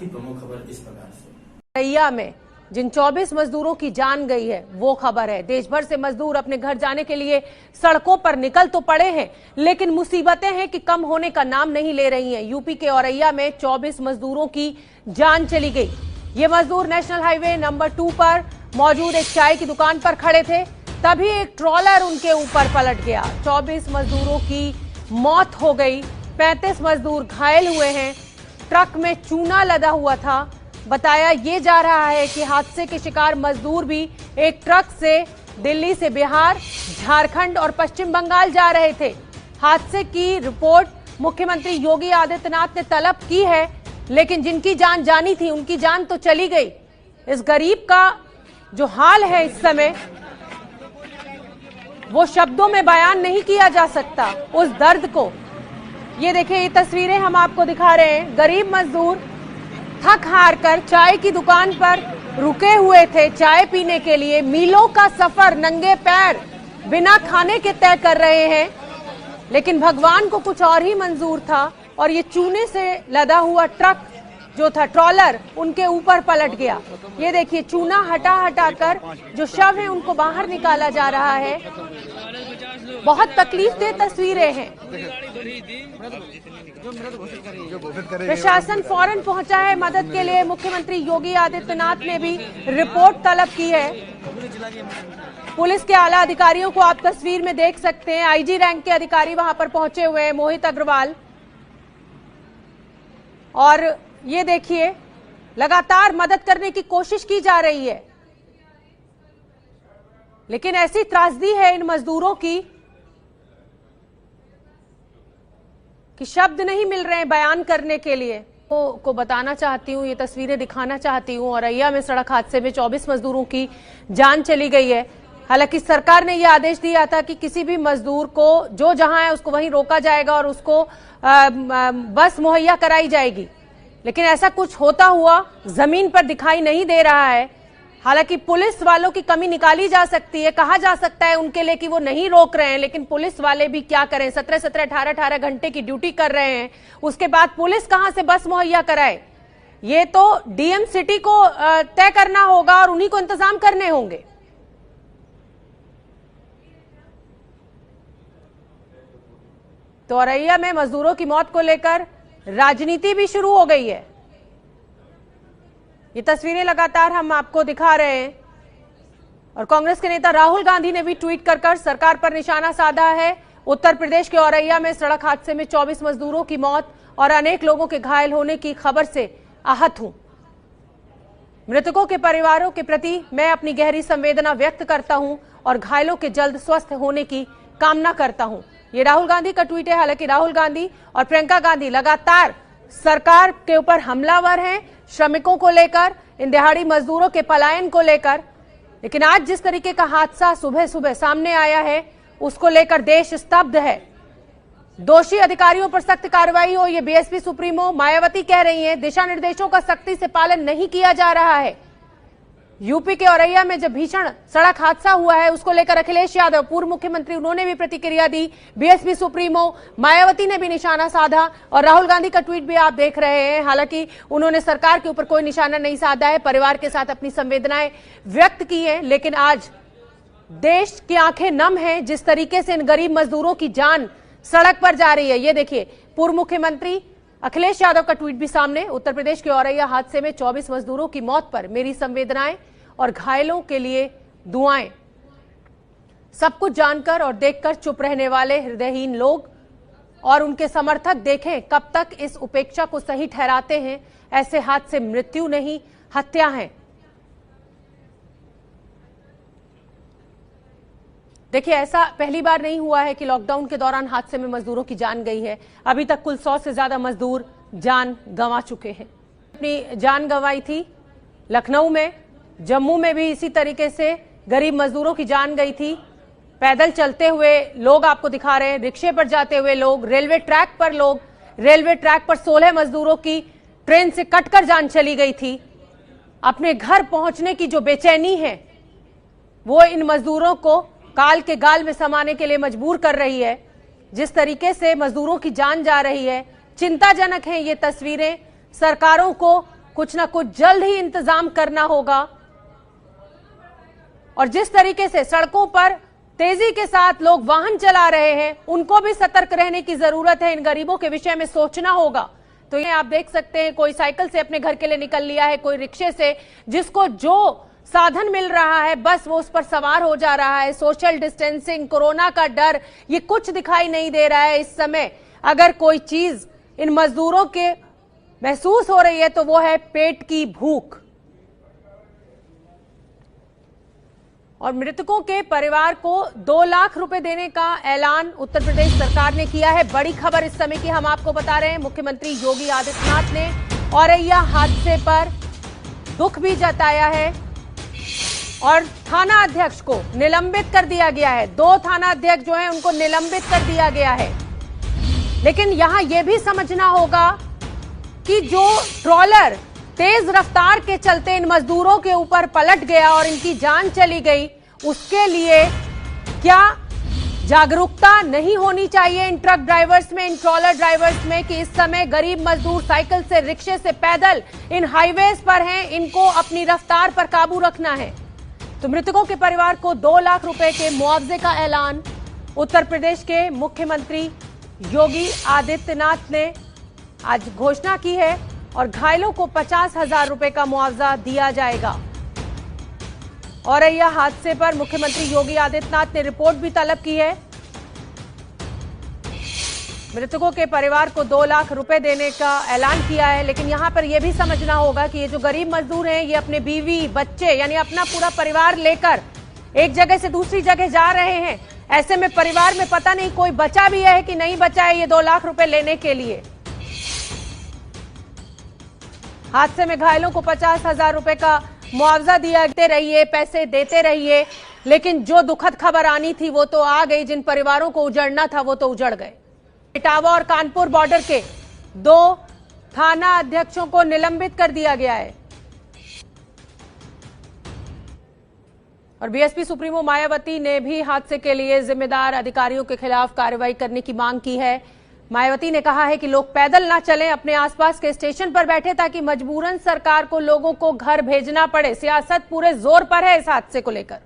की प्रमुख खबर इस प्रकार से। रैया में जिन 24 मजदूरों की जान गई है वो खबर है। देश भर से मजदूर अपने घर जाने के लिए सड़कों पर निकल तो पड़े हैं, लेकिन मुसीबतें हैं कि कम होने का नाम नहीं ले रही हैं। यूपी के औरैया में 24 मजदूरों की जान चली गई। ये मजदूर नेशनल हाईवे नंबर 2 पर मौजूद एक चाय की दुकान पर खड़े थे, तभी एक ट्रॉलर उनके ऊपर पलट गया। 24 मजदूरों की मौत हो गई, 35 मजदूर घायल हुए हैं। ट्रक में चूना लदा हुआ था। बताया ये जा रहा है कि हादसे के शिकार मजदूर भी एक ट्रक से दिल्ली से बिहार, झारखंड और पश्चिम बंगाल जा रहे थे। हादसे की रिपोर्ट मुख्यमंत्री योगी आदित्यनाथ ने तलब की है, लेकिन जिनकी जान जानी थी उनकी जान तो चली गई। इस गरीब का जो हाल है इस समय वो शब्दों में बयान नहीं किया जा सकता, उस दर्द को। ये देखिए, ये तस्वीरें हम आपको दिखा रहे हैं। गरीब मजदूर थक हार कर चाय की दुकान पर रुके हुए थे चाय पीने के लिए। मीलों का सफर नंगे पैर बिना खाने के तय कर रहे हैं, लेकिन भगवान को कुछ और ही मंजूर था और ये चूने से लदा हुआ ट्रक जो था, ट्रॉलर, उनके ऊपर पलट गया। ये देखिए, चूना हटा हटा कर जो शव है उनको बाहर निकाला जा रहा है। बहुत तकलीफदेह तस्वीरें हैं। प्रशासन फौरन पहुंचा है मदद के लिए। मुख्यमंत्री योगी आदित्यनाथ ने भी रिपोर्ट तलब की है। पुलिस के आला अधिकारियों को आप तस्वीर में देख सकते हैं। आईजी रैंक के अधिकारी वहां पर पहुंचे हुए हैं, मोहित अग्रवाल। और ये देखिए, लगातार मदद करने की कोशिश की जा रही है, लेकिन ऐसी त्रासदी है इन मजदूरों की कि शब्द नहीं मिल रहे हैं बयान करने के लिए। को बताना चाहती हूँ, ये तस्वीरें दिखाना चाहती हूँ। औरैया में सड़क हादसे में 24 मजदूरों की जान चली गई है। हालांकि सरकार ने यह आदेश दिया था कि किसी भी मजदूर को जो जहां है उसको वहीं रोका जाएगा और उसको बस मुहैया कराई जाएगी, लेकिन ऐसा कुछ होता हुआ जमीन पर दिखाई नहीं दे रहा है। हालांकि पुलिस वालों की कमी निकाली जा सकती है, कहा जा सकता है उनके लिए कि वो नहीं रोक रहे हैं, लेकिन पुलिस वाले भी क्या करें। 17-17, 18-18 घंटे की ड्यूटी कर रहे हैं, उसके बाद पुलिस कहां से बस मुहैया कराए? ये तो डीएम सिटी को तय करना होगा और उन्हीं को इंतजाम करने होंगे। तो औरैया में मजदूरों की मौत को लेकर राजनीति भी शुरू हो गई है। ये तस्वीरें लगातार हम आपको दिखा रहे हैं। और कांग्रेस के नेता राहुल गांधी ने भी ट्वीट कर सरकार पर निशाना साधा है। उत्तर प्रदेश के औरैया में सड़क हादसे में 24 मजदूरों की मौत और अनेक लोगों के घायल होने की खबर से आहत हूं। मृतकों के परिवारों के प्रति मैं अपनी गहरी संवेदना व्यक्त करता हूं और घायलों के जल्द स्वस्थ होने की कामना करता हूं। ये राहुल गांधी का ट्वीट है। हालांकि राहुल गांधी और प्रियंका गांधी लगातार सरकार के ऊपर हमलावर हैं, श्रमिकों को लेकर, इन दिहाड़ी मजदूरों के पलायन को लेकर। लेकिन आज जिस तरीके का हादसा सुबह सुबह सामने आया है, उसको लेकर देश स्तब्ध है। दोषी अधिकारियों पर सख्त कार्रवाई हो, ये बीएसपी सुप्रीमो मायावती कह रही हैं। दिशा निर्देशों का सख्ती से पालन नहीं किया जा रहा है। यूपी के औरैया में जब भीषण सड़क हादसा हुआ है, उसको लेकर अखिलेश यादव, पूर्व मुख्यमंत्री, उन्होंने भी प्रतिक्रिया दी। बीएसपी सुप्रीमो मायावती ने भी निशाना साधा और राहुल गांधी का ट्वीट भी आप देख रहे हैं। हालांकि उन्होंने सरकार के ऊपर कोई निशाना नहीं साधा है, परिवार के साथ अपनी संवेदनाएं व्यक्त की है। लेकिन आज देश की आंखें नम हैं जिस तरीके से इन गरीब मजदूरों की जान सड़क पर जा रही है। ये देखिए, पूर्व मुख्यमंत्री अखिलेश यादव का ट्वीट भी सामने। उत्तर प्रदेश के औरैया हादसे में 24 मजदूरों की मौत पर मेरी संवेदनाएं और घायलों के लिए दुआएं। सब कुछ जानकर और देखकर चुप रहने वाले हृदयहीन लोग और उनके समर्थक देखें कब तक इस उपेक्षा को सही ठहराते हैं। ऐसे हादसे मृत्यु नहीं, हत्या है। देखिए, ऐसा पहली बार नहीं हुआ है कि लॉकडाउन के दौरान हादसे में मजदूरों की जान गई है। अभी तक कुल 100 से ज्यादा मजदूर जान गंवा चुके हैं। अपनी जान गंवाई थी लखनऊ में, जम्मू में भी इसी तरीके से गरीब मजदूरों की जान गई थी। पैदल चलते हुए लोग आपको दिखा रहे हैं, रिक्शे पर जाते हुए लोग, रेलवे ट्रैक पर लोग। रेलवे ट्रैक पर 16 मजदूरों की ट्रेन से कटकर जान चली गई थी। अपने घर पहुंचने की जो बेचैनी है वो इन मजदूरों को काल के गाल में समाने के लिए मजबूर कर रही है। जिस तरीके से मजदूरों की जान जा रही है, चिंताजनक है ये तस्वीरें। सरकारों को कुछ ना कुछ जल्द ही इंतजाम करना होगा। और जिस तरीके से सड़कों पर तेजी के साथ लोग वाहन चला रहे हैं, उनको भी सतर्क रहने की जरूरत है। इन गरीबों के विषय में सोचना होगा। तो ये आप देख सकते हैं, कोई साइकिल से अपने घर के लिए निकल लिया है, कोई रिक्शे से, जिसको जो साधन मिल रहा है बस वो उस पर सवार हो जा रहा है। सोशल डिस्टेंसिंग, कोरोना का डर, ये कुछ दिखाई नहीं दे रहा है इस समय। अगर कोई चीज इन मजदूरों के महसूस हो रही है तो वो है पेट की भूख। और मृतकों के परिवार को 2 लाख रुपए देने का ऐलान उत्तर प्रदेश सरकार ने किया है। बड़ी खबर इस समय की हम आपको बता रहे हैं। मुख्यमंत्री योगी आदित्यनाथ ने औरैया हादसे पर दुख भी जताया है और थाना अध्यक्ष को निलंबित कर दिया गया है। 2 थाना अध्यक्ष जो हैं उनको निलंबित कर दिया गया है। लेकिन यहां यह भी समझना होगा कि जो ट्रॉलर तेज रफ्तार के चलते इन मजदूरों के ऊपर पलट गया और इनकी जान चली गई, उसके लिए क्या जागरूकता नहीं होनी चाहिए इन ट्रक ड्राइवर्स में, इन ट्रॉलर ड्राइवर्स में, कि इस समय गरीब मजदूर साइकिल से, रिक्शे से, पैदल इन हाईवेज पर हैं, इनको अपनी रफ्तार पर काबू रखना है। तो मृतकों के परिवार को 2 लाख रुपए के मुआवजे का ऐलान उत्तर प्रदेश के मुख्यमंत्री योगी आदित्यनाथ ने आज घोषणा की है और घायलों को 50,000 रुपए का मुआवजा दिया जाएगा। औरैया हादसे पर मुख्यमंत्री योगी आदित्यनाथ ने रिपोर्ट भी तलब की है। मृतकों के परिवार को 2 लाख रुपए देने का ऐलान किया है। लेकिन यहां पर यह भी समझना होगा कि ये जो गरीब मजदूर हैं, ये अपने बीवी, बच्चे, यानी अपना पूरा परिवार लेकर एक जगह से दूसरी जगह जा रहे हैं। ऐसे में परिवार में पता नहीं कोई बचा भी है कि नहीं बचा है ये 2 लाख रुपए लेने के लिए। हादसे में घायलों को 50,000 रुपए का मुआवजा दिया। देते रहिए, पैसे देते रहिए, लेकिन जो दुखद खबर आनी थी वो तो आ गई। जिन परिवारों को उजड़ना था वो तो उजड़ गए। इटावा और कानपुर बॉर्डर के 2 थाना अध्यक्षों को निलंबित कर दिया गया है। और बीएसपी सुप्रीमो मायावती ने भी हादसे के लिए जिम्मेदार अधिकारियों के खिलाफ कार्रवाई करने की मांग की है। मायावती ने कहा है कि लोग पैदल ना चलें, अपने आसपास के स्टेशन पर बैठे, ताकि मजबूरन सरकार को लोगों को घर भेजना पड़े। सियासत पूरे जोर पर है इस हादसे को लेकर।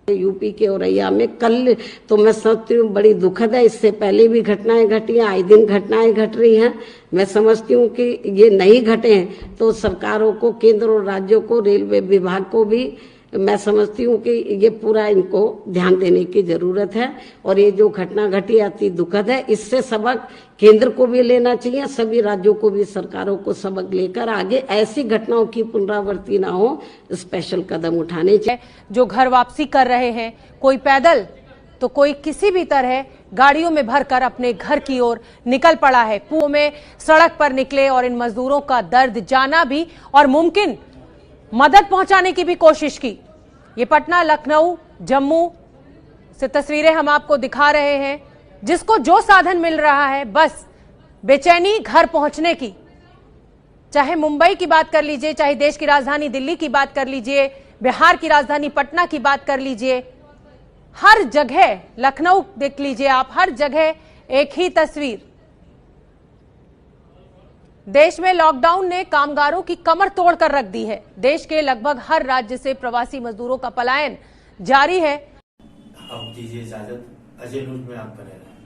यूपी के औरैया में कल तो मैं समझती हूँ बड़ी दुखद है। इससे पहले भी घटनाएं घटी हैं, आए दिन घटनाएं घट रही हैं। मैं समझती हूँ कि ये नहीं घटे हैं तो सरकारों को, केंद्र और राज्यों को, रेलवे विभाग को भी मैं समझती हूँ कि ये पूरा इनको ध्यान देने की जरूरत है। और ये जो घटना घटी अति दुखद है। इससे सबक केंद्र को भी लेना चाहिए, सभी राज्यों को भी, सरकारों को सबक लेकर आगे ऐसी घटनाओं की पुनरावृत्ति ना हो, स्पेशल कदम उठाने चाहिए। जो घर वापसी कर रहे हैं, कोई पैदल तो कोई किसी भी तरह गाड़ियों में भरकर अपने घर की ओर निकल पड़ा है। पूर्व में सड़क पर निकले और इन मजदूरों का दर्द जाना भी और मुमकिन मदद पहुंचाने की भी कोशिश की। ये पटना, लखनऊ, जम्मू से तस्वीरें हम आपको दिखा रहे हैं। जिसको जो साधन मिल रहा है, बस बेचैनी घर पहुंचने की। चाहे मुंबई की बात कर लीजिए, चाहे देश की राजधानी दिल्ली की बात कर लीजिए, बिहार की राजधानी पटना की बात कर लीजिए, हर जगह, लखनऊ देख लीजिए आप, हर जगह एक ही तस्वीर। देश में लॉकडाउन ने कामगारों की कमर तोड़कर रख दी है। देश के लगभग हर राज्य से प्रवासी मजदूरों का पलायन जारी है। अब दीजिए इजाजत, अजय न्यूज में आप बने रहें।